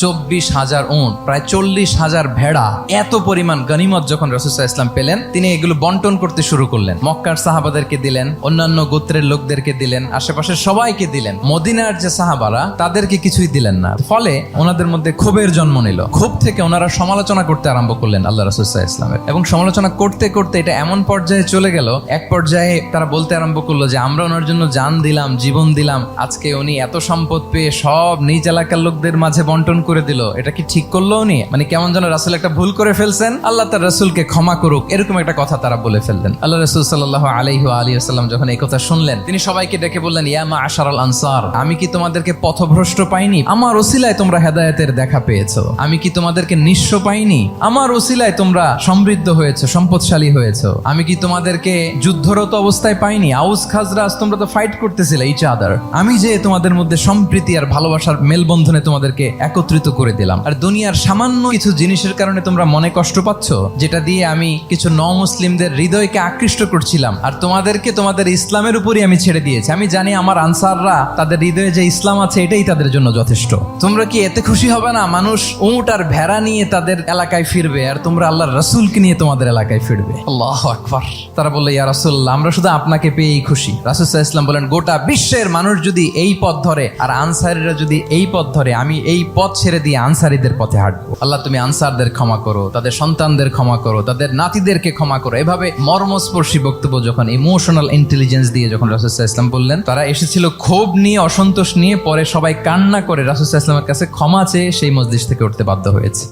24,000 উট, প্রায় 40,000 ভেড়া, এত পরিমাণ গনিমত যখন রাসূল সাল্লাল্লাহু আলাইহি ওয়াসাল্লাম পেলেন, তিনি এগুলো বন্টন করতে শুরু করলেন। মক্কার সাহাবাদেরকে দিলেন, অন্যান্য গোত্রের লোকদেরকে দিলেন, আশেপাশের সবাইকে দিলেন। মদিনার যে সাহাবারা তাদেরকে কিছুই দিলেন না। ফলে ওনাদের মধ্যে ক্ষোভের জন্ম নিল। ক্ষোভ থেকে ওনারা সমালোচনা করতে আরম্ভ করলেন আল্লাহ রাসূল সাল্লাল্লাহু আলাইহি ওয়াসাল্লামের। এবং সমালোচনা করতে করতে এটা এমন পর্যায়ে চলে গেল, এক পর্যায়ে তারা বলতে আরম্ভ করলো যে আমরা ওনার জন্য জান দিলাম, জীবন দিলাম, আজকে উনি এত সম্পদ পেয়ে সব নিজ এলাকার লোকদের মাঝে বন্টন করে দিল, এটা কি ঠিক করলো উনি? মানে কেমন যেন রাসূল একটা ভুল করে ফেলছেন, আল্লাহ তার রাসূলকে ক্ষমা করুক, এরকম একটা কথা তারা বলে ফেললেন। আল্লাহ রাসূল সাল্লাল্লাহু আলাইহি ওয়া আলিহি ওয়াসাল্লাম যখন এই কথা শুনলেন, তিনি সবাইকে ডেকে বললেন, ইয়া মাআশারাল আনসার, আমি কি তোমাদেরকে পথভ্রষ্ট পাইনি? আমার ওসিলায় তোমরা হেদায়েতের দেখা পেয়েছো। আমি কি তোমাদেরকে নিঃস্ব পাইনি? আমার ওসিলায় তোমরা সমৃদ্ধ হয়েছো, সম্পদশালী হয়েছো। আমি কি তোমাদেরকে যুদ্ধরত অবস্থায় পাইনি? আউস খাজরাজ তোমরা তো ফাইট করতেছিলে ইচ আদার। আমি যে তোমাদের মধ্যে সম্প্রীতি আর ভালোবাসার মেলবন্ধনে তোমাদেরকে একত্রিত করে দিলাম। আর দুনিয়ার সামান্য কিছু জিনিসের কারণে তোমরা মনে কষ্ট পাচ্ছ, যেটা দিয়ে আমি কিছু মুসলিমদের হৃদয়কে আকৃষ্ট করছিলাম, আর তোমাদেরকে তোমাদের ইসলামের উপরই আমি ছেড়ে দিয়েছি। আমি জানি আমার আনসাররা তাদের হৃদয়ে যে ইসলাম আছে এটাই তাদের জন্য যথেষ্ট। তোমরা কি এতে খুশি হবে না? মানুষ উট আর ভেড়া নিয়ে তাদের এলাকায় ফিরবে, আর তোমরা আল্লাহর রাসূলকে নিয়ে তোমাদের এলাকায় ফিরবে। আল্লাহু আকবার। তারা বলল, ইয়া রাসূলুল্লাহ, আমরা শুধু আপনাকে পেয়েই খুশি। রাসূল সাল্লাল্লাহু আলাইহি ওয়াসাল্লাম বলেন, গোটা বিশ্বের মানুষ যদি এই পথ ধরে আর আনসারীরা যদি এই পথ ধরে, আমি এই পথ ছেড়ে দিয়ে আনসারীদের পথে হাঁটবো। আল্লাহ তুমি আনসারদের ক্ষমা করো, তাদের সন্তানদের ক্ষমা করো, তাদের নাতিদেরকে ক্ষমা করো। এভাবে মর্মস্পর্শী বক্তব্য যখন ইমোশনাল ইন্টেলিজেন্স দিয়ে যখন রাসূল সাল্লাল্লাহু আলাইহি ওয়াসাল্লাম বললেন, তারা এসেছিল ক্ষোভ নিয়ে, অসন্তোষ নিয়ে, পরে সবাই কান্না করে রাসূল সাল্লাল্লাহু আলাইহি ওয়াসাল্লামের কাছে ক্ষমা চেয়ে সেই মজলিস থেকে উঠতে বাধ্য হয়েছে।